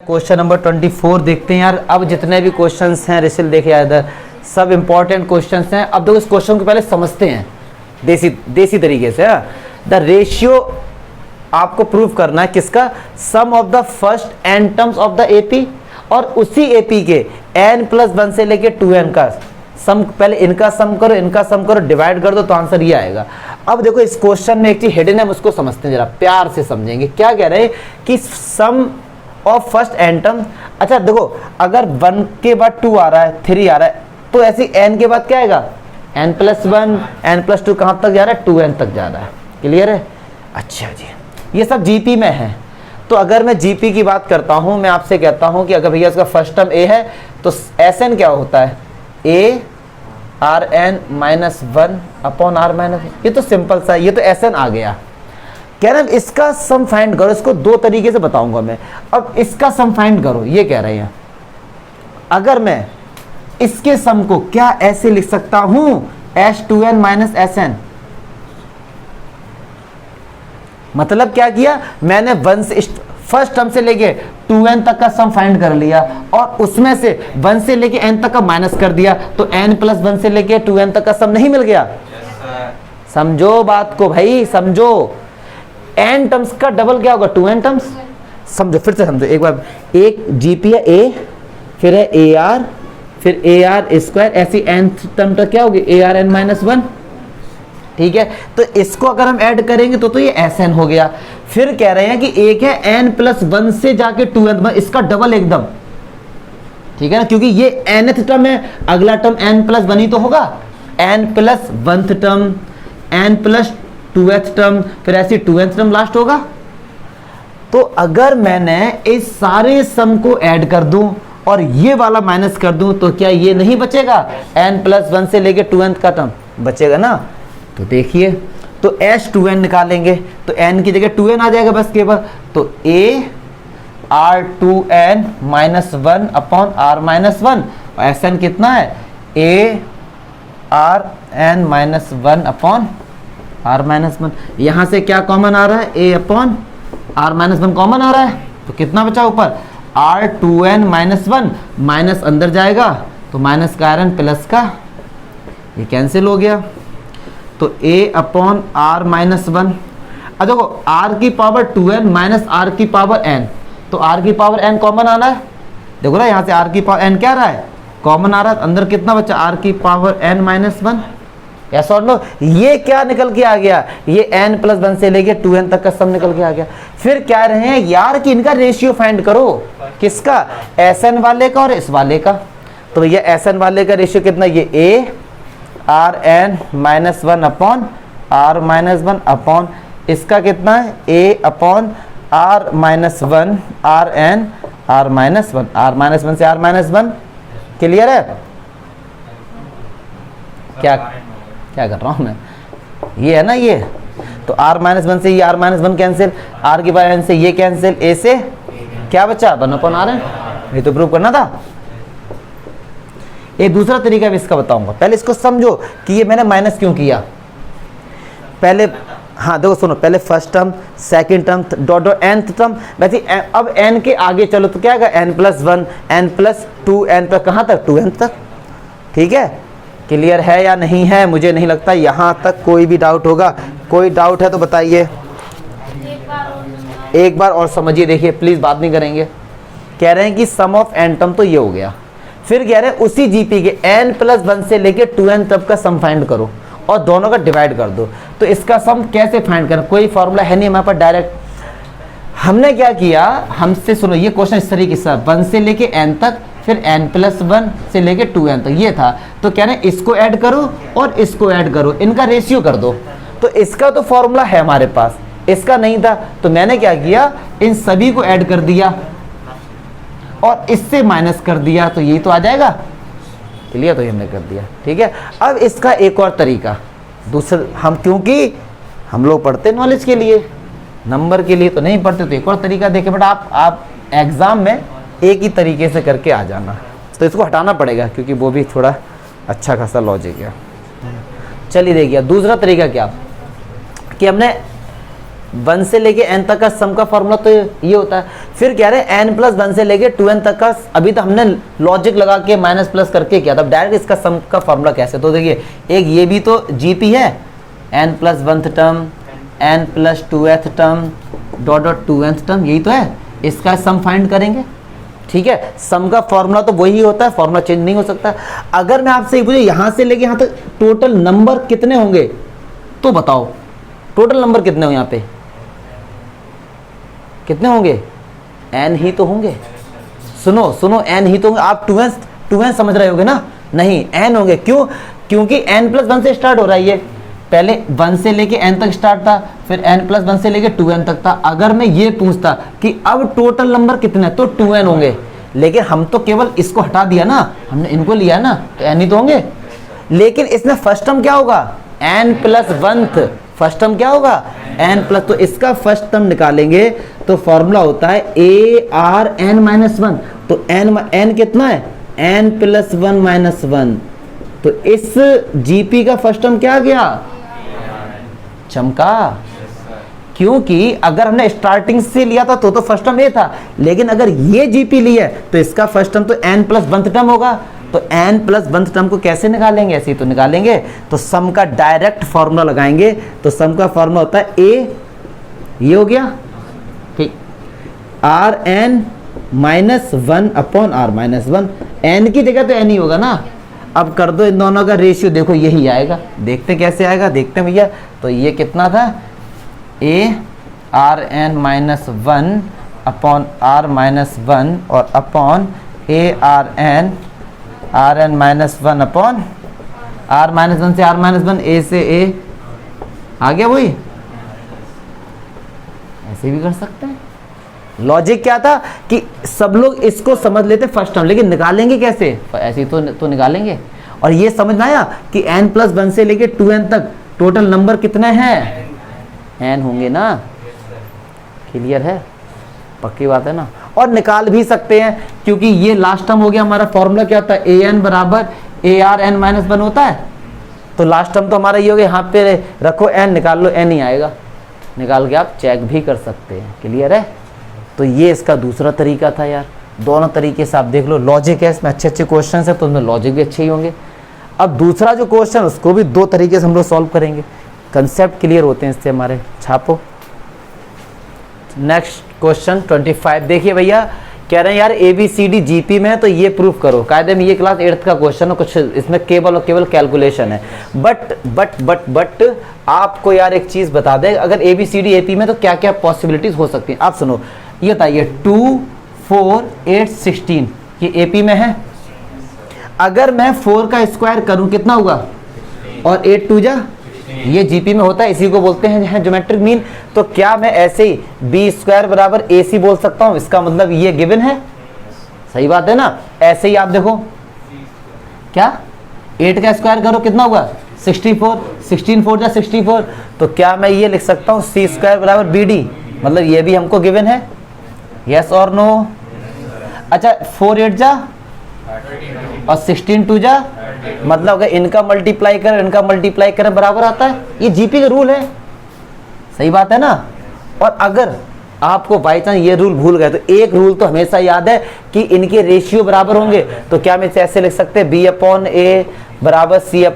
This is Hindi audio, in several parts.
क्वेश्चन नंबर 24 देखते हैं यार। अब जितने भी क्वेश्चंस हैं रिसिल देखे यार इधर, सब इंपॉर्टेंट क्वेश्चंस हैं। अब देखो इस क्वेश्चन को पहले समझते हैं देसी तरीके से। द रेशियो आपको प्रूव करना है किसका, sum of the first n terms of the AP और उसी एपी के n+1 से लेके 2n का सम। पहले इनका सम करो, इनका सम करो, डिवाइड कर दो तो आंसर ये आएगा। अब देखो इस क्वेश्चन में एक चीज हिडन है, हम उसको समझते हैं जरा, प्यार से समझेंगे। क्या कह रहे हैं कि सम ऑफ फर्स्ट एन टर्म। अच्छा देखो, अगर 1 के बाद 2 आ रहा है, 3 आ रहा है, तो ऐसे n के बाद क्या आएगा, n+1 n+2 कहाँ तक जा रहा है, 2n तक जा रहा है। क्लियर है? अच्छा जी, ये सब जीपी में है। तो अगर मैं जीपी की बात करता हूं, मैं आपसे कहता हूं कि अगर भैया इसका फर्स्ट टर्म a है तो Sn क्या होता है, a Rn-1/r-1। ये तो सिंपल सा है, ये तो Sn आ गया। कह रहे हैं इसका सम फाइंड करो। इसको दो तरीके से बताऊंगा मैं। अब इसका सम फाइंड करो, ये कह रहे हैं। अगर मैं इसके सम को क्या ऐसे लिख सकता हूं, S2n - Sn। मतलब क्या किया मैंने, 1 से फर्स्ट टर्म से लेके 2n तक का सम फाइंड कर लिया और उसमें से 1 से लेके n तक का माइनस कर दिया, तो n+1 से लेके 2n तक का सम नहीं मिल गया। समझो बात को भाई, समझो। n टर्म्स का डबल क्या होगा, 2n टर्म्स। समझो, फिर से समझो एक बार। एक जीपी है a, फिर है ar, फिर ar², ऐसी n टर्म तक क्या होगी, Arn-1। ठीक है, तो इसको अगर हम ऐड करेंगे तो ये Sn हो गया। फिर कह रहे हैं कि एक है n+1 से जाके 2n, इसका डबल एकदम। ठीक है ना, क्योंकि ये nth टर्म है, अगला टर्म n+1 ही तो होगा। n+1th टर्म, n+2th टर्म, फिर ऐसी 2nth टर्म लास्ट होगा। तो अगर मैंने इस सारे सम को ऐड कर दूं और ये वाला माइनस कर दूं, तो क्या ये नहीं बचेगा, n+1 से लेके 2nth का टर्म बचेगा ना। तो देखिए, तो S2n निकालेंगे तो n की जगह 2n आ जाएगा बस केवल। तो a R2n-1/r-1 और Sn कितना है, a Rn-1/r-1। यहां से क्या कॉमन आ रहा है, a/r-1 कॉमन आ रहा है, तो कितना बचा ऊपर, R2n-1 माइनस अंदर जाएगा तो माइनस का आयरन प्लस का, ये कैंसिल हो गया। तो a/r-1। अब देखो r की पावर 2n माइनस r की पावर n, तो r की पावर n कॉमन आना है। देखो ना, यहाँ से r की पावर n क्या आ रहा है, कॉमन आ रहा है। अंदर कितना बचा, r की पावर n-1। यस और नो, ये क्या निकल के आ गया, ये n+1 से लेके 2n तक का सम निकल के आ गया। फिर कह रहे हैं यार कि इनका रेशियो फाइंड करो, किसका, Sn वाले का और इस वाले का। तो ये Sn वाले का रेशियो कितना, ये a Rn-1/r-1 अपॉन इसका कितना है, a/r-1 Rn-r-1 से r-1। क्लियर है? क्या कर रहा हूं मैं, ये है ना ये। तो r-1 से ये r-1 कैंसिल, r की पावर n से ये कैंसिल, a से क्या बचा, 1/r। ये तो प्रूव करना था। एक दूसरा तरीका भी इसका बताऊंगा, पहले इसको समझो कि ये मैंने माइनस क्यों किया। पहले हाँ देखो सुनो, पहले first term, second term, dot dot nth term. वैसे अब n के आगे चलो तो क्या आएगा, n+1 n+2 n+ कहाँ तक, 2n तक। ठीक है, क्लियर है या नहीं है, मुझे नहीं लगता यहाँ तक कोई भी डाउट होगा। कोई डाउट है तो बताइए, एक बार और समझिए। देखिए प्लीज, बात नहीं करेंगे। कह रहे हैं कि सम ऑफ n टर्म तो ये हो गया। फिर कह रहे हैं उसी जीपी के n+1 से लेके 2n तक का सम फाइंड करो और दोनों का डिवाइड कर दो। तो इसका सम कैसे फाइंड करना, कोई फॉर्मूला है नहीं हमारे पास, डायरेक्ट हमने क्या किया, हमसे सुनो ये क्वेश्चन इस तरीके से, 1 से लेके n तक, फिर n+1 से लेके 2n तक ये था। तो कह रहे हैं इसको ऐड करो और इसको ऐड करो, इनका रेशियो कर दो। तो इसका तो फॉर्मूला है हमारे पास, इसका नहीं था। तो मैंने क्या किया, इन सभी को ऐड कर दिया और इससे माइनस कर दिया, तो यही तो आ जाएगा। क्लियर? तो ये हमने कर दिया। ठीक है, अब इसका एक और तरीका, दूसरा हम, क्योंकि हम लोग पढ़ते नॉलेज के लिए, नंबर के लिए तो नहीं पढ़ते, तो एक और तरीका देखे। बट आप एग्जाम में एक ही तरीके से करके आ जाना, तो इसको हटाना पड़ेगा क्योंकि वो भी थोड़ा अच्छा खासा लॉजिक है। चलिए देखिए दूसरा तरीका क्या, कि हमने 1 से लेके n तक का सम का फॉर्मूला तो ये होता है। फिर कह रहे हैं n प्लस 1 से लेके 2n तक का, अभी तो हमने लॉजिक लगा के माइनस प्लस करके किया था, डायरेक्ट इसका सम का फॉर्मूला कैसे, तो देखिए एक ये भी तो जीपी है, n plus 1th term, n plus 2th term, dot dot 2nth term, यही तो है, इसका सम फाइंड करेंगे। ठीक है, सम का फॉर्मूला तो वही होता है, फॉर्मूला चेंज नहीं हो सकता। अगर मैं आपसे पूछूं यहाँ से लेके यहाँ तक टोटल नंबर कितने होंगे, तो बताओ टोटल नंबर कितने होंगे, यहाँ पे कितने होंगे, n ही तो होंगे। सुनो सुनो, n ही तो होंगे। आप 2n समझ रहे होगे ना, नहीं n होंगे। क्यों? क्योंकि n प्लस 1 से स्टार्ट हो रहा है, ये पहले 1 से लेके n तक स्टार्ट था, फिर n प्लस 1 से लेके 2n तक था। अगर मैं ये पूछता कि अब टोटल नंबर कितने, तो 2n होंगे, लेकिन हम तो केवल इसको हटा दिया ना, हमने इनको लिया ना, तो n ही तो होंगे। लेकिन इसमें फर्स्ट टर्म क्या होगा, n plus 1th, first term क्या होगा n प्लस, तो इसका फर्स्ट टर्म निकालेंगे तो फॉर्मूला होता है ARn-1, तो n कितना है, n प्लस 1 माइनस 1, तो इस जीपी का फर्स्ट टर्म क्या गया, चमका। क्योंकि अगर हमने स्टार्टिंग से लिया था तो फर्स्ट टर्म ए था, लेकिन अगर ये जीपी लिया है तो इसका फर्स्ट टर्म तो n प्लस 1th टर्म होगा। तो n प्लस 1th टर्म को कैसे निकालेंगे, ऐसे ही तो निकालेंगे। तो सम का डायरेक्ट फॉर्मूला लगाएंगे, तो सम का फॉर्मूला होता है a, ये हो गया ठीक, Rn minus 1 upon R minus 1, n की जगह तो n ही होगा ना। अब कर दो इन दोनों का रेशियो, देखो यही आएगा, देखते कैसे आएगा, देखते हैं भैया। तो ये कितना था, Rn minus 1 upon R minus 1 और upon Rn minus 1 upon R minus 1 से R माइनस 1, A से A आ गया वही। ऐसे भी कर सकते हैं। लॉजिक क्या था कि सब लोग इसको समझ लेते फर्स्ट टर्म, लेकिन निकालेंगे कैसे, ऐसे ही तो निकालेंगे। और ये समझ आया कि n प्लस 1 से लेके 2n तक टोटल नंबर कितने हैं, n होंगे ना। क्लियर है, पक्की बात है ना। और निकाल भी सकते हैं, क्योंकि ये लास्ट टर्म हो गया हमारा। फॉर्मूला क्या होता है, an बराबर Arn-1 होता है। तो लास्ट टर्म तो हमारा ये हो गया, यहाँ पे रखो n, निकाल लो, n ही आएगा, निकाल के आप चेक भी कर सकते हैं। क्लियर है। तो ये इसका दूसरा तरीका था यार। दोनों तरीके से आप देख लो, लॉजिक है इसमें, अच्छे अच्छे क्वेश्चन है तो उसमें लॉजिक भी अच्छे ही होंगे। अब दूसरा जो क्वेश्चन उसको भी दो तरीके से हम लोग सॉल्व करेंगे, कंसेप्ट क्लियर होते हैं इससे हमारे। छापो नेक्स्ट क्वेश्चन 25। देखिए भैया, कह रहे हैं यार ABCD GP में है तो ये प्रूफ करो। कायदे में ये क्लास 8th का क्वेश्चन है, कुछ इसमें केवल और केवल कैलकुलेशन है। बट आपको यार एक चीज़ बता दें, अगर ABCD AP में तो क्या क्या पॉसिबिलिटीज हो सकती हैं। आप सुनो, ये बताइए 2, 4, 8, 16 ये AP में है। अगर मैं 4 का स्क्वायर करूं कितना होगा, और 8 2 जा, ये GP में होता है, इसी को बोलते हैं ज्योमेट्रिक मीन। तो क्या मैं ऐसे ही B² बराबर AC बोल सकता हूं, इसका मतलब ये गिवन है। सही बात है ना। ऐसे ही आप देखो, क्या 8 का स्क्वायर करो कितना होगा 64, 16 4 जा 64। तो क्या मैं ये लिख सकता हूँ C² बराबर BD, मतलब ये भी हमको गिवन है। यस और नो। अच्छा 4 8 जा और 16 2 जा, मतलब अगर इनका मल्टीप्लाई करें बराबर आता है। ये जीपी का रूल है। सही बात है ना। और अगर आपको बाई चांस ये रूल भूल गए तो एक रूल तो हमेशा याद है कि इनके रेशियो बराबर होंगे। तो क्या मैं ऐसे लिख सकते हैं B/A बराबर C/A,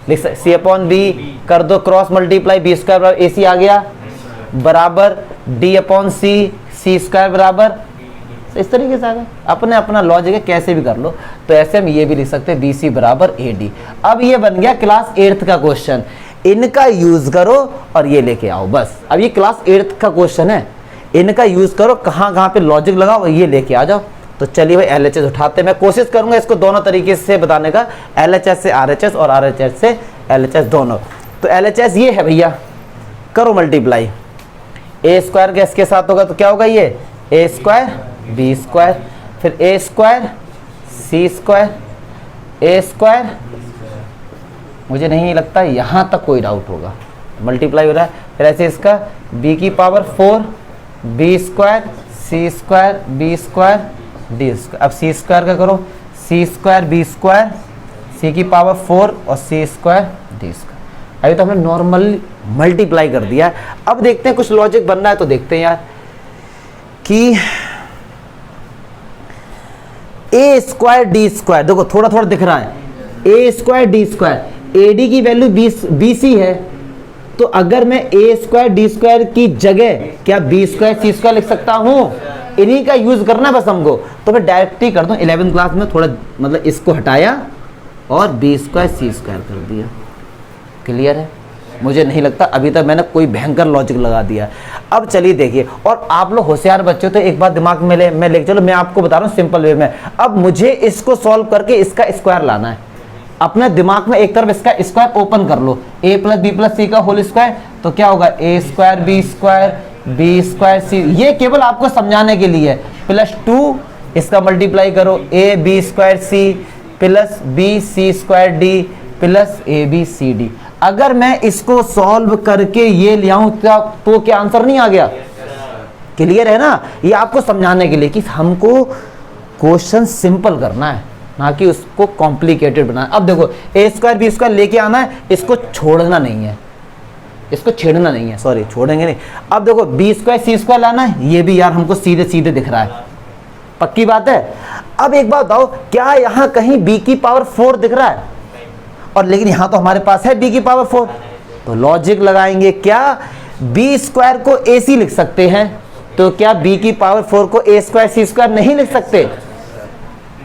C/B कर दो क्रॉस मल्टीप्लाई, B² बराबर AC आ गया बराबर D/C, C² बराबर। इस तरीके से आ गया। अपने अपना लॉजिक है, कैसे भी कर लो। तो ऐसे हम ये भी लिख सकते हैं BC बराबर AD। अब ये बन गया क्लास 8th का क्वेश्चन, इनका यूज करो और ये लेके आओ बस। अब ये क्लास 8th का क्वेश्चन है, इनका यूज करो, कहाँ पे लॉजिक लगाओ और ये लेके आ जाओ। तो चलिए भाई LHS उठाते हैं। मैं कोशिश करूंगा इसको दोनों तरीके से बताने का, LHS से RHS और RHS से LHS दोनों। तो LHS ये है भैया, करो मल्टीप्लाई। A² इसके साथ होगा तो क्या होगा, ये A² B², फिर A² C², A²। मुझे नहीं लगता यहाँ तक कोई डाउट होगा, मल्टीप्लाई हो रहा है। फिर ऐसे इसका B⁴, B² C² B² D²। अब C² का करो, C² B² C⁴ और C² D²। अभी तो हमने नॉर्मल मल्टीप्लाई कर दिया। अब देखते हैं कुछ लॉजिक बनना है तो देखते हैं यार कि ए स्क्वायर डी स्क्वायर, देखो थोड़ा थोड़ा दिख रहा है, A square D square, A D की वैल्यू 20 है, तो अगर मैं ए स्क्वायर डी स्क्वायर की जगह क्या बी स्क्वायर सी स्क्वायर लिख सकता हूं? इन्हीं का यूज करना बस हमको, तो मैं डायरेक्ट ही कर दूं। 11th क्लास में थोड़ा मतलब इसको हटाया और बी स्क्वायर सी स्क्वायर कर दिया। क्लियर है? मुझे नहीं लगता अभी तक मैंने कोई भयंकर लॉजिक लगा दिया। अब चलिए देखिए, और आप लोग होशियार बच्चे हो तो एक बात दिमाग में मैं लेके चलो, मैं आपको बता रहा हूँ सिंपल वे में। अब मुझे इसको सॉल्व करके इसका स्क्वायर लाना है। अपने दिमाग में एक तरफ इसका स्क्वायर ओपन कर लो, a plus B plus C का होल स्क्वायर, तो क्या होगा a स्क्वायर बी स्क्वायर सी। ये केवल आपको समझाने के लिए, प्लस 2 इसका मल्टीप्लाई करो a B square C plus B C square D plus A B C D. अगर मैं इसको सॉल्व करके ये ले आऊं तो क्या आंसर नहीं आ गया? क्लियर है ना? ये आपको समझाने के लिए कि हमको क्वेश्चन सिंपल करना है, ना कि उसको कॉम्प्लिकेटेड बनाना। अब देखो ए स्क्वायर बी स्क्वायर लेके आना है, इसको छोड़ना नहीं है, इसको छेड़ना नहीं है, सॉरी छोड़ेंगे नहीं। अब देखो बी स्क्वायर सी स्क्वायर लाना है, ये भी यार हमको सीधे सीधे दिख रहा है, पक्की बात है। अब एक बात बताओ, क्या यहाँ कहीं b की पावर 4 दिख रहा है? और लेकिन यहाँ तो हमारे पास है b की पावर 4, तो लॉजिक लगाएंगे, क्या b स्क्वायर को ac लिख सकते हैं? तो क्या b की पावर 4 को a स्क्वायर सी स्क्वायर नहीं लिख सकते?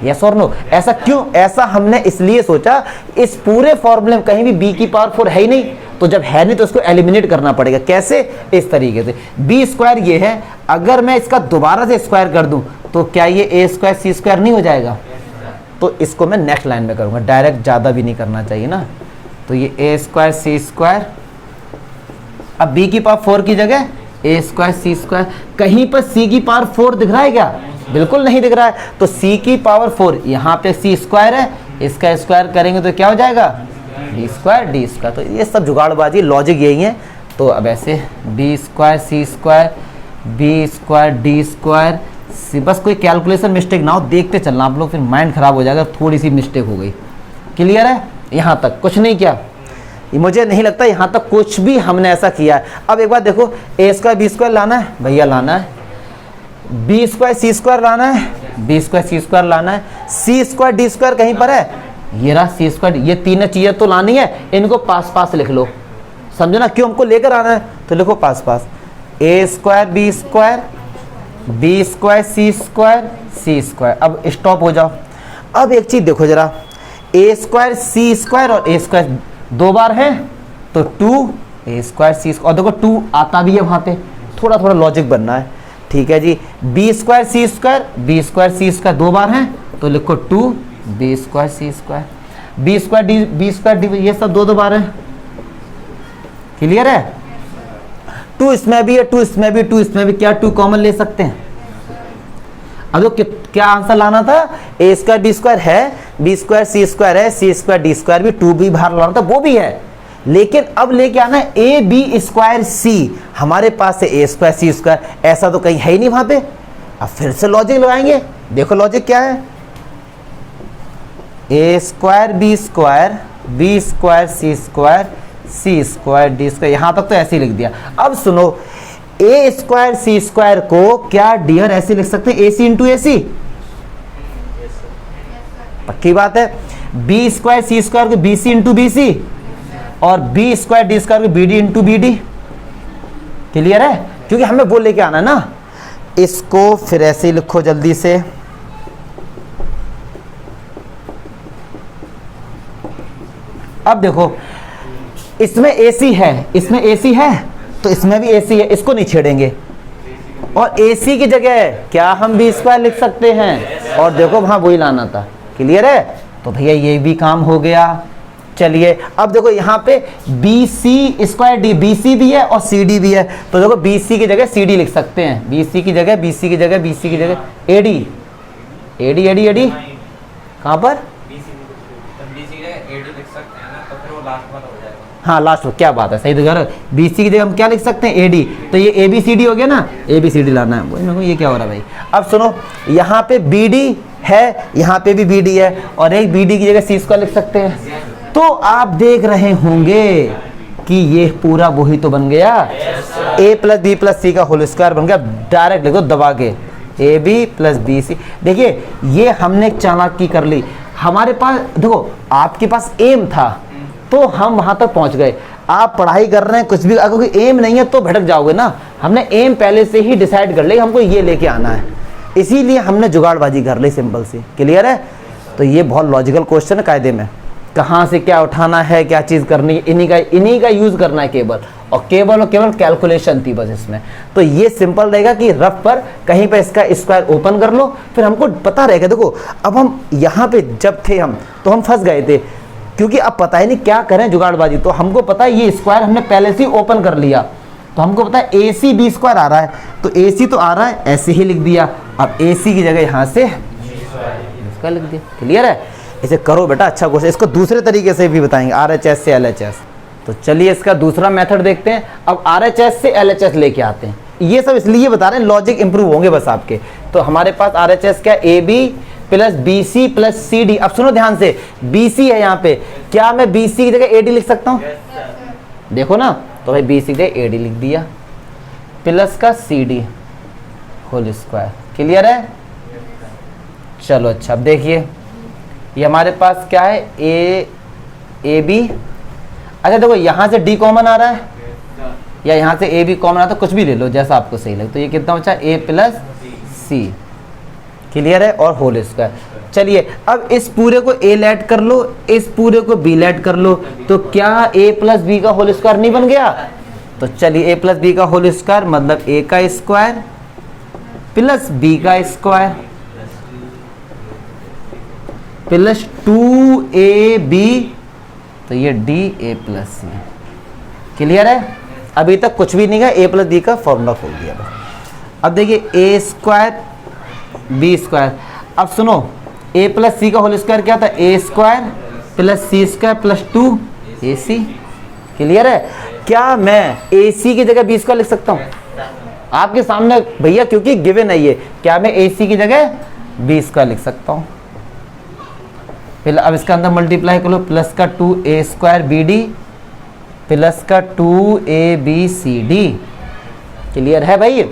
यस और नो? ऐसा क्यों? ऐसा हमने इसलिए सोचा, इस पूरे फॉर्मूले में कहीं भी b की पावर 4 है ही नहीं, तो जब है नहीं तो उसको एलिमिनेट करना पड़ेगा। कैसे? इस तरीके से। b स्क्वायर ये है, अगर मैं इसका दोबारा से स्क्वायर कर दूं तो क्या ये a स्क्वायर सी स्क्वायर नहीं हो जाएगा? तो इसको मैं नेक्स्ट लाइन में करूंगा, डायरेक्ट ज़्यादा भी नहीं करना चाहिए ना। तो ये a स्क्वायर सी स्क्वायर, अब b की पावर 4 की जगह a स्क्वायर सी स्क्वायर। कहीं पर c की पावर 4 दिख रहा है क्या? बिल्कुल नहीं दिख रहा है। तो c की पावर 4, यहाँ पे c स्क्वायर है, इसका स्क्वायर करेंगे तो क्या हो जाएगा? b square D square. तो ये सब जुगाड़बाजी, लॉजिक यही है। तो अब ऐसे b square C square B square D square, बस कोई कैलकुलेशन मिस्टेक ना हो, देखते चलना आप लोग, फिर माइंड खराब हो जाएगा थोड़ी सी मिस्टेक हो गई। क्लियर है? यहाँ तक कुछ नहीं किया, मुझे नहीं लगता यहाँ तक कुछ भी हमने ऐसा किया है। अब एक बार देखो, ए स्क्वायर बी स्क्वायर लाना है भैया, लाना है, बी स्क्वायर सी स्क्वायर लाना है, बी स्क्वायर सी स्क्वायर लाना है, सी स्क्वायर डी स्क्वायर कहीं पर है, ये रहा सी स्क्वायर। ये तीनों चीजें तो लानी है, इनको पास पास लिख लो, समझो ना क्यों हमको लेकर आना है, तो लिखो पास पास, ए square B square C square C square. अब स्टॉप हो जाओ। अब एक चीज देखो जरा, ए स्क्वायर सी स्क्वायर और ए स्क्वायर 2 बार है तो 2 ए स्क्वायर सी स्क्वायर, और देखो 2 आता भी है वहां पे, थोड़ा थोड़ा लॉजिक बनना है। ठीक है जी, बी स्क्वायर सी स्क्वायर 2 बार है तो लिखो 2 B square C square, B square D, ये सब 2 बार है। क्लियर है? 2 इसमें भी है, 2 इसमें भी, 2 इसमें भी, क्या 2 कॉमन ले सकते हैं? अब तो क्या आंसर लाना था? ए स्क्वायर बी स्क्वायर है, बी स्क्वायर सी स्क्वायर है, सी स्क्वायर डी स्क्वायर भी, 2 भी बाहर लाना था, वो भी है, लेकिन अब लेके आना है ए बी स्क्वायर सी। हमारे पास है ए स्क्वायर सी स्क्वायर, ऐसा तो कहीं है ही नहीं वहां पे। अब फिर से लॉजिक लगाएंगे, देखो लॉजिक क्या है, A square B square C square D square, यहां तक तो ऐसे ही लिख दिया। अब सुनो, ए स्क्वायर सी स्क्वायर को क्या डियर ऐसे लिख सकते हैं, ए सी इंटू ए सी? पक्की बात है। बी स्क्वायर सी स्क्वायर को B C into B C, और बी स्क्वायर डी स्क्वायर को B D into B D. Clear है? क्योंकि हमें वो लेके आना है ना। इसको फिर ऐसे ही लिखो जल्दी से, अब देखो इसमें AC है, इसमें AC है तो इसमें भी AC है, इसको नहीं छेड़ेंगे, और AC की जगह क्या हम बी स्क्वायर लिख सकते हैं, और देखो वहां वही लाना था। क्लियर है? तो भैया ये भी काम हो गया। चलिए अब देखो यहाँ पे B C square D, B C भी है और सी डी भी है, तो देखो बी सी की जगह सी डी लिख सकते हैं, बी सी की जगह बी सी की जगह बी सी की जगह A D, A D A D A D, कहाँ पर? हाँ लास्ट में, क्या बात है, सही तो बी सी की जगह हम क्या लिख सकते हैं, ए डी, तो ये ए बी सी डी हो गया ना, ए बी सी डी लाना है। ये क्या हो रहा है भाई? अब सुनो, यहाँ पे बी डी है, यहाँ पे भी बी डी है, और एक बी डी की जगह सी स्क्वायर लिख सकते हैं। तो आप देख रहे होंगे कि ये पूरा वही तो बन गया, A plus B plus C का होल स्क्वायर बन गया। डायरेक्ट लिखो दबा के, A B plus B C. देखिए ये हमने चालाकी कर ली। हमारे पास देखो, आपके पास एम था तो हम वहां तक पहुंच गए। आप पढ़ाई कर रहे हैं कुछ भी, अगर कोई एम नहीं है तो भटक जाओगे ना। हमने एम पहले से ही डिसाइड कर लिया, हमको ये लेके आना है, इसीलिए हमने जुगाड़बाजी कर ली सिंपल सी। क्लियर है? तो ये बहुत लॉजिकल क्वेश्चन है, कायदे में कहाँ से क्या उठाना है, क्या चीज़ करनी है, इन्हीं का यूज़ करना है केवल, और केवल कैलकुलेशन थी बस इसमें। तो ये सिंपल रहेगा कि रफ पर कहीं पर इसका स्क्वायर ओपन कर लो, फिर हमको पता रहेगा। देखो अब हम यहाँ पे जब थे हम, तो हम फंस गए थे, क्योंकि अब पता ही नहीं क्या करें जुगाड़बाजी। तो हमको पता है ये स्क्वायर हमने पहले से ओपन कर लिया, तो हमको पता है ए सी बी स्क्वायर आ रहा है, तो ए सी तो आ रहा है, ऐसे ही लिख दिया। अब ए सी की जगह यहाँ से इसका लिख दिया। क्लियर है? इसे करो बेटा, अच्छा क्वेश्चन। इसको दूसरे तरीके से भी बताएंगे, RHS से LHS। तो चलिए इसका दूसरा मेथड देखते हैं। अब RHS से LHS लेके आते हैं। ये सब इसलिए बता रहे हैं, लॉजिक इंप्रूव होंगे बस आपके। तो हमारे पास RHS क्या, A B plus B C plus C D. अब सुनो ध्यान से, बी सी है यहाँ पे, क्या मैं बी सी की जगह ए डी लिख सकता हूँ? देखो ना, तो भाई बी सी की जगह ए डी लिख दिया, प्लस का C D whole square. Clear है? चलो अच्छा, अब देखिए ये हमारे पास क्या है, ए बी। अच्छा देखो यहाँ से डी कॉमन आ रहा है, या यहाँ से ए बी कॉमन आता है, कुछ भी ले लो जैसा आपको सही लगे। तो ये कितना बचा, ए प्लस सी। क्लियर है? और होल स्क्वायर। चलिए अब इस पूरे को ए लेट कर लो, इस पूरे को बी लेट कर लो, तो क्या ए प्लस बी का होल स्क्वायर नहीं बन गया? तो चलिए ए प्लस बी का होल स्क्वायर मतलब ए का स्क्वायर प्लस बी का स्क्वायर प्लस 2ab, तो ये D A plus C. Clear है? अभी तक कुछ भी नहीं है, ए प्लस बी का फॉर्मूला खोल दिया बस। अब देखिए ए स्क्वायर बी स्क्वायर। अब सुनो, ए प्लस सी का होल स्क्वायर क्या था, ए स्क्वायर प्लस सी स्क्वायर प्लस 2ac। क्लियर है? क्या मैं ए सी की जगह बी स्क्वायर लिख सकता हूँ? आपके सामने भैया, क्योंकि गिवन है ये, क्या मैं ए सी की जगह बी स्क्वायर लिख सकता हूँ? पहले अब इसका अंदर मल्टीप्लाई कर लो, प्लस का 2a square B D plus का 2abcd। क्लियर है भाई?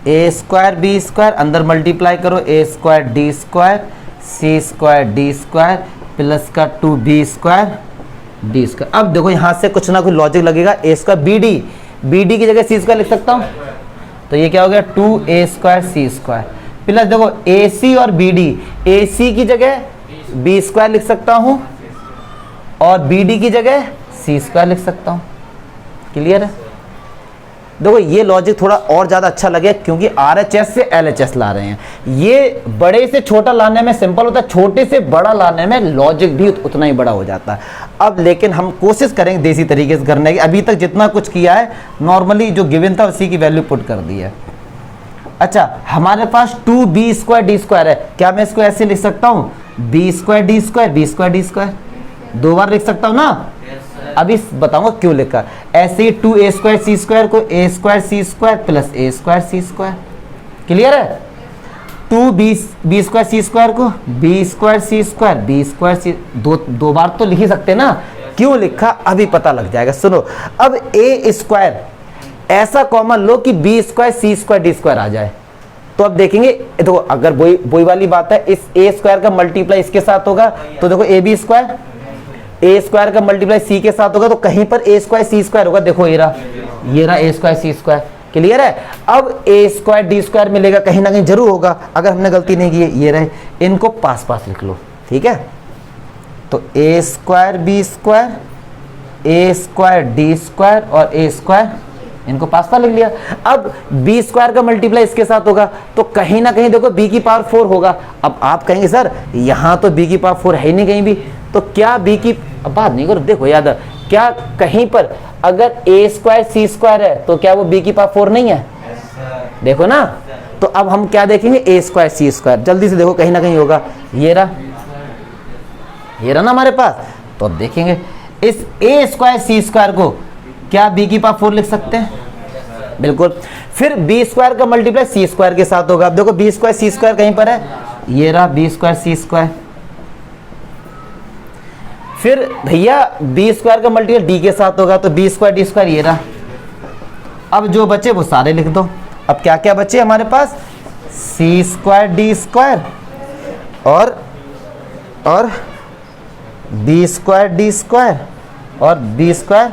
ए स्क्वायर बी स्क्वायर अंदर मल्टीप्लाई करो, ए square D square C square D square plus का 2b स्क्वायर डी स्क्वायर। अब देखो यहाँ से कुछ ना कुछ लॉजिक लगेगा। ए स्क्वायर बी डी की जगह सी स्क्वायर लिख सकता हूँ, तो ये क्या हो गया, 2a square C square plus देखो ए सी और बी डी, ए सी की जगह बी स्क्वायर लिख सकता हूँ और बी डी की जगह सी स्क्वायर लिख सकता हूँ। क्लियर है? देखो ये लॉजिक थोड़ा और ज़्यादा अच्छा लगे, क्योंकि RHS से LHS ला रहे हैं। ये बड़े से छोटा लाने में सिंपल होता है, छोटे से बड़ा लाने में लॉजिक भी उतना ही बड़ा हो जाता है। अब लेकिन हम कोशिश करेंगे देसी तरीके से करने की। अभी तक जितना कुछ किया है नॉर्मली जो गिवन था उसी की वैल्यू पुट कर दी है। अच्छा, हमारे पास 2b स्क्वायर डी स्क्वायर है, क्या मैं इसको ऐसे लिख सकता हूँ, b square D square B square D square? दो बार लिख सकता हूँ ना? अभी बताऊंगा क्यों लिखा। ऐसे ही 2a स्क्वायर सी स्क्वायर को a square C square plus a square C square. Clear है? 2b स्क्वायर सी स्क्वायर को b square C square B square C, दो बार तो लिख ही सकते ना। क्यों लिखा अभी पता लग जाएगा। सुनो, अब a स्क्वायर ऐसा कॉमन लो कि B square C square D square आ जाए, तो अब देखेंगे। देखो अगर वही वाली बात है, इस a स्क्वायर का मल्टीप्लाई इसके साथ होगा, तो देखो A B square, A square का मल्टीप्लाई सी के साथ होगा, तो कहीं पर ए स्क्वायर सी स्क्वायर होगा। देखो ये रहा ए स्क्वायर सी स्क्वायर। क्लियर है? अब ए स्क्वायर डी स्क्वायर मिलेगा, कहीं ना कहीं जरूर होगा, अगर हमने गलती नहीं की है। ये रहे, इनको पास पास लिख लो। ठीक है? तो ए square B square, A square D square और ए स्क्वायर, इनको पास पास लिख लिया। अब बी स्क्वायर का मल्टीप्लाई इसके साथ होगा, तो कहीं ना कहीं देखो बी की पावर 4 होगा। अब आप कहेंगे सर यहाँ तो बी की पावर 4 है ही नहीं कहीं भी, तो क्या बी की, अब बात नहीं करो, देखो याद है, क्या कहीं पर अगर ए स्क्वायर सी स्क्वायर है तो क्या वो बी की पावर 4 नहीं है? देखो ना। तो अब हम क्या देखेंगे, ए स्क्वायर सी स्क्वायर, जल्दी से देखो कहीं ना कहीं होगा। ये रहा ना हमारे पास। तो अब देखेंगे इस ए स्क्वायर सी स्क्वायर को क्या बी की पावर 4 लिख सकते हैं? बिल्कुल। फिर बी स्क्वायर का मल्टीप्लाई सी स्क्वायर के साथ होगा। अब देखो बी स्क्वायर सी स्क्वायर कहीं पर है, ये रहा बी स्क्वायर सी स्क्वायर। फिर भैया बी स्क्वायर का मल्टीपल डी के साथ होगा, तो बी स्क्वायर डी स्क्वायर ये रहा। अब जो बचे वो सारे लिख दो। अब क्या क्या बचे हमारे पास, सी स्क्वायर डी स्क्वायर और बी स्क्वायर डी स्क्वायर और बी स्क्वायर।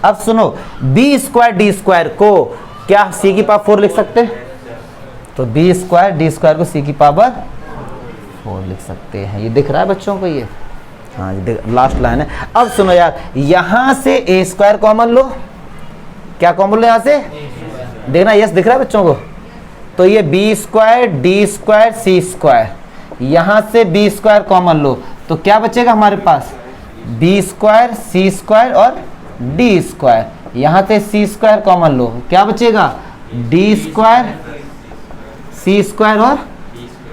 अब सुनो, बी स्क्वायर डी स्क्वायर को क्या सी की पावर 4 लिख सकते हैं? तो बी स्क्वायर डी स्क्वायर को सी की पावर 4 लिख सकते हैं। ये दिख रहा है बच्चों को? ये हाँ, ये लास्ट लाइन है। अब सुनो यार, यहां से ए स्क्वायर कॉमन लो। क्या कॉमन लो यहां से? देखना, यस दिख रहा है बच्चों को? तो ये B square D square C square, यहां से बी स्क्वायर कॉमन लो तो क्या बचेगा हमारे पास? बी स्क्वायर सी स्क्वायर और डी स्क्वायर। यहां से सी स्क्वायर कॉमन लो, क्या बचेगा? डी स्क्वायर सी स्क्वायर और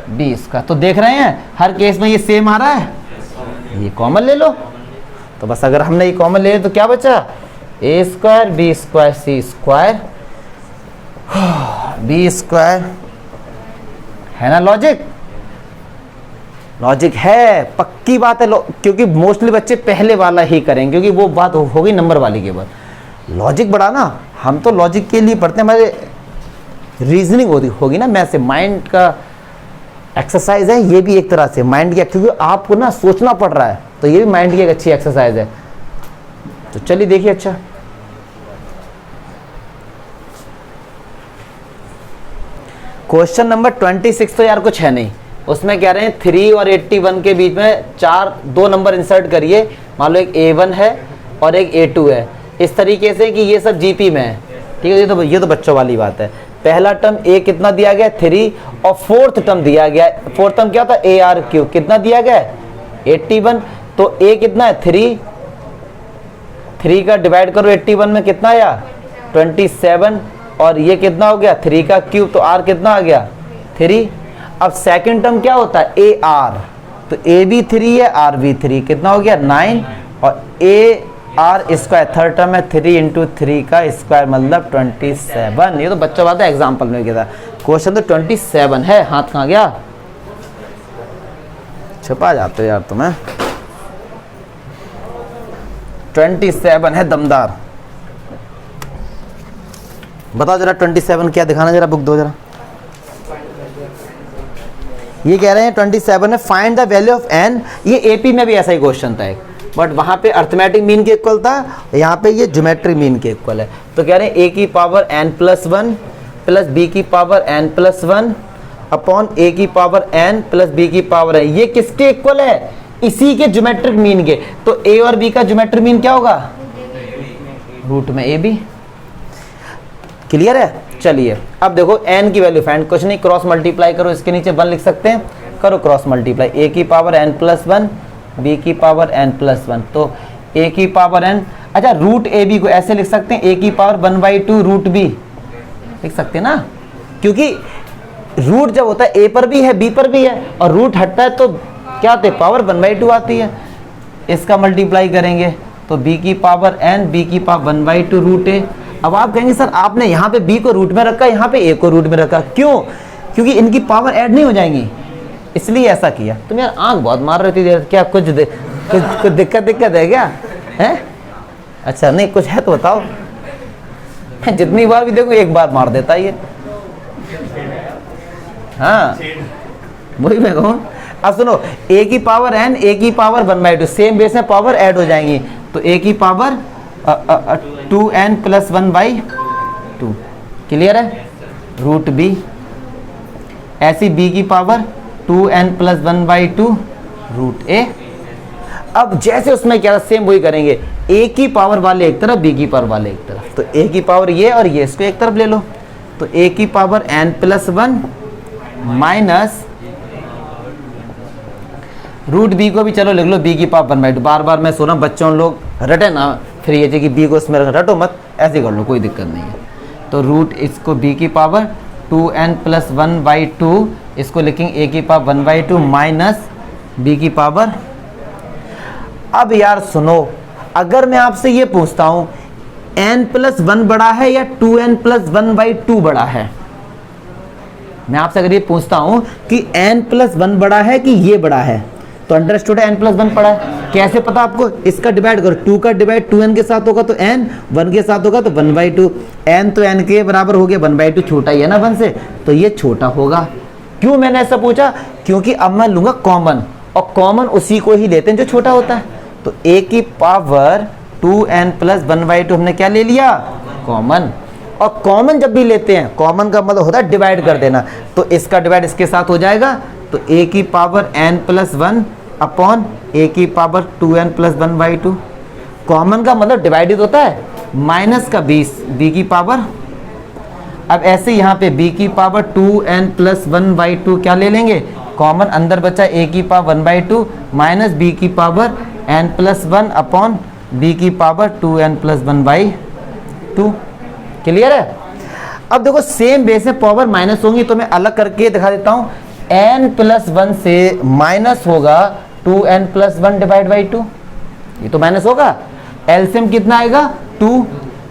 बी स्क्वायर। तो देख रहे हैं हर केस में ये सेम आ रहा है, ये कॉमन ले लो। तो बस अगर हमने ये कॉमन ले लिया तो क्या बचा? ए square B square C square B square. है ना लॉजिक? लॉजिक है, पक्की बात है। क्योंकि मोस्टली बच्चे पहले वाला ही करेंगे, क्योंकि वो बात होगी नंबर वाली के बाद। लॉजिक बढ़ा ना, हम तो लॉजिक के लिए पढ़ते हैं, हमारे रीजनिंग होगी ना, मैथ से। माइंड का एक्सरसाइज है ये भी एक तरह से माइंड की, क्योंकि आपको ना सोचना पड़ रहा है, तो ये भी माइंड की एक अच्छी एक्सरसाइज है। तो चलिए देखिए, अच्छा क्वेश्चन नंबर 26 तो यार कुछ है नहीं, उसमें कह रहे हैं 3 और 81 के बीच में दो नंबर इंसर्ट करिए। मान लो एक A1 है और एक A2 है, इस तरीके से कि ये सब GP में है, ठीक है। ये तो बच्चों वाली बात है। पहला टर्म A कितना दिया गया? 3, और फोर्थ टर्म दिया गया, फोर्थ टर्म क्या था? AR3 कितना दिया गया? 81। तो A कितना है? 3 का डिवाइड करो 81 में, कितना आया? 27। और ये कितना हो गया? 3 का क्यूब, तो R कितना आ गया? 3। अब सेकंड टर्म क्या होता है? AR, तो A भी 3 है, R भी 3, कितना हो गया? 9। और AR स्क्वायर थर्ड टर्म है, 3 × 3 का स्क्वायर मतलब 27। ये तो बच्चा बात है, एग्जाम्पल में किया था। क्वेश्चन तो 27 है। हाथ कहाँ गया? छुपा जाते हो यार तुम्हें। 27 है, दमदार। बताओ जरा 27 क्या, दिखाना जरा, बुक दो जरा। ये कह रहे हैं 27 है, find the value of n। ये AP में भी ऐसा ही क्वेश्चन था एक, बट वहां पे अर्थमेटिक मीन के इक्वल था, यहाँ पे ये ज्योमेट्रिक मीन के इक्वल है। तो कह रहे हैं a की पावर n+1 प्लस b की पावर n+1 अपॉन a की पावर n प्लस b की पावर n। ये किसके इक्वल है? इसी के ज्योमेट्रिक मीन के। तो a और b का ज्योमेट्रिक मीन क्या होगा? रूट में ab। क्लियर है? चलिए अब देखो n की वैल्यू फाइंड, कुछ नहीं, क्रॉस मल्टीप्लाई करो, इसके नीचे 1 लिख सकते हैं, करो क्रॉस मल्टीप्लाई। a की पावर n+1 b की पावर n+1, तो a की पावर n, अच्छा रूट ab को ऐसे लिख सकते हैं, a की पावर 1/2 रूट b लिख सकते हैं ना, क्योंकि रूट जब होता है a पर भी है b पर भी है, और रूट हटता है तो क्या आते है? पावर 1/2 आती है। इसका मल्टीप्लाई करेंगे तो b की पावर n, b की पावर 1/2 रूट a। अब आप कहेंगे सर आपने यहाँ पे b को रूट में रखा, यहाँ पे a को रूट में रखा, क्यों? क्योंकि इनकी पावर ऐड नहीं हो जाएंगी, इसलिए ऐसा किया। तुम यार आंख बहुत मार रही थी, क्या कुछ दिक्कत है क्या? है? अच्छा नहीं, कुछ है तो बताओ। जितनी बार भी देखो एक बार मार देता ये। हाँ वही मैं कहूँ। अब सुनो, a की पावर n, a की पावर 1/2, सेम बेस में पावर ऐड हो जाएंगी, तो a की पावर 2n + 1/2। क्लियर है? रूट b, ऐसी b की पावर 2n + 1/2 रूट a। अब जैसे उसमें क्या सेम वही करेंगे, a की पावर वाले एक तरफ, b की पावर वाले एक तरफ। तो a की पावर ये और ये, इसको एक तरफ ले लो, तो a की power n+1 minus root b को भी चलो लिख लो, b की पावर 1/2। बार बार मैं सुना बच्चों लोग रटे ना, फिर ये कि b को इसमें रटो मत, ऐसे कर लो, कोई दिक्कत नहीं है। तो रूट इसको b की पावर 2n + 1/2, इसको लिखेंगे a की पावर 1/2 माइनस b की पावर। अब यार सुनो, अगर मैं आपसे ये पूछता हूं n+1 बड़ा है या 2n + 1/2 बड़ा है, मैं आपसे अगर ये पूछता हूं कि n+1 बड़ा है कि ये बड़ा है, तो अंडरस्टूड है n+1 बड़ा है। कैसे पता आपको? इसका डिवाइड करो, 2 का डिवाइड 2n के साथ होगा तो n, 1 के साथ होगा तो 1/2, n तो n के बराबर हो गया, 1/2 छोटा ही है ना 1 से, तो ये छोटा होगा। क्यों मैंने ऐसा पूछा? क्योंकि अब मैं लूंगा कॉमन, और कॉमन उसी को ही लेते हैं जो छोटा होता है। तो a की पावर 2n प्लस 1/2 हमने क्या ले लिया? कॉमन। और कॉमन जब भी लेते हैं, कॉमन का मतलब होता है डिवाइड कर देना, तो इसका डिवाइड इसके साथ हो जाएगा, तो a की power n plus 1 upon a की पावर 2n प्लस 1/2। कॉमन का मतलब डिवाइडेड होता है, माइनस का 20 b की पावर। अब ऐसे यहाँ पे b की पावर 2n प्लस 1/2 क्या ले लेंगे? कॉमन, अंदर बचा a की पावर 1/2 माइनस b की power n plus 1 upon b की पावर 2n प्लस 1/2। क्लियर है? अब देखो सेम बेस में पावर माइनस होंगी, तो मैं अलग करके दिखा देता हूँ। n प्लस 1 से माइनस होगा 2n प्लस 1 डिवाइड बाई 2, ये तो माइनस होगा। एलसीएम कितना आएगा? 2,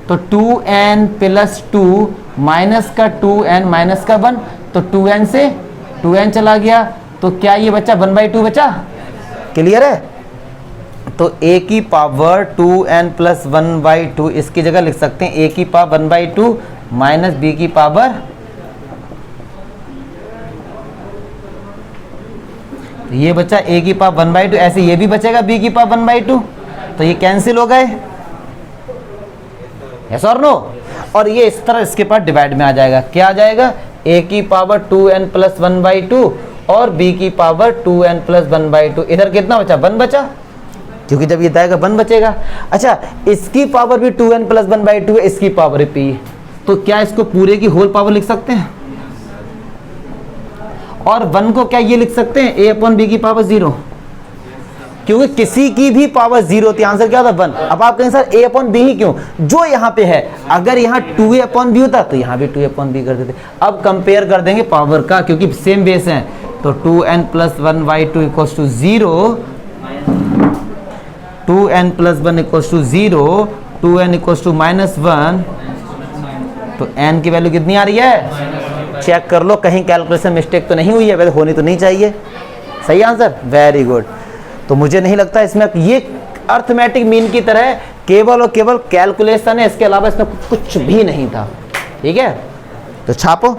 तो 2n प्लस 2 माइनस का 2n माइनस का 1, तो 2n से 2n चला गया, तो क्या ये बचा? 1/2 बचा। क्लियर है? तो a की पावर 2n प्लस 1/2, इसकी जगह लिख सकते हैं a की पावर 1/2 माइनस b की पावर, तो ये बचा a की पावर 1/2, ऐसे ये भी बचेगा b की पावर 1/2, तो ये कैंसिल हो गए। यस और नो? और ये इस तरह इसके पास डिवाइड में आ जाएगा, क्या आ जाएगा? a की पावर 2n प्लस 1/2 और b की पावर 2n प्लस 1/2। इधर कितना बचा? 1 बचा, क्योंकि जब ये जाएगा 1 बचेगा। अच्छा, इसकी पावर भी 2n प्लस 1/2 है, इसकी पावर है p, तो क्या इसको पूरे की होल पावर लिख सकते हैं? और 1 को क्या ये लिख सकते हैं? a अपॉन b की पावर 0, क्योंकि किसी की भी पावर 0 होती है, आंसर क्या होता? 1। अब आप कहें सर a अपॉन b ही क्यों? जो यहाँ पे है, अगर यहाँ 2a अपॉन b होता तो यहाँ भी 2a अपॉन b कर देते। अब कंपेयर कर देंगे पावर का, क्योंकि सेम बेस है, तो 2n plus 1/2 equals to 0, 2n plus 1 equals to 0, 2n equals to -1, तो n की वैल्यू कितनी आ रही है? चेक कर लो, कहीं कैलकुलेशन मिस्टेक तो नहीं हुई है, वैसे होनी तो नहीं चाहिए। सही आंसर, वेरी गुड। तो मुझे नहीं लगता इसमें, ये अर्थमेटिक मीन की तरह केवल और केवल कैलकुलेशन है, इसके अलावा इसमें कुछ भी नहीं था। ठीक है, तो छापो।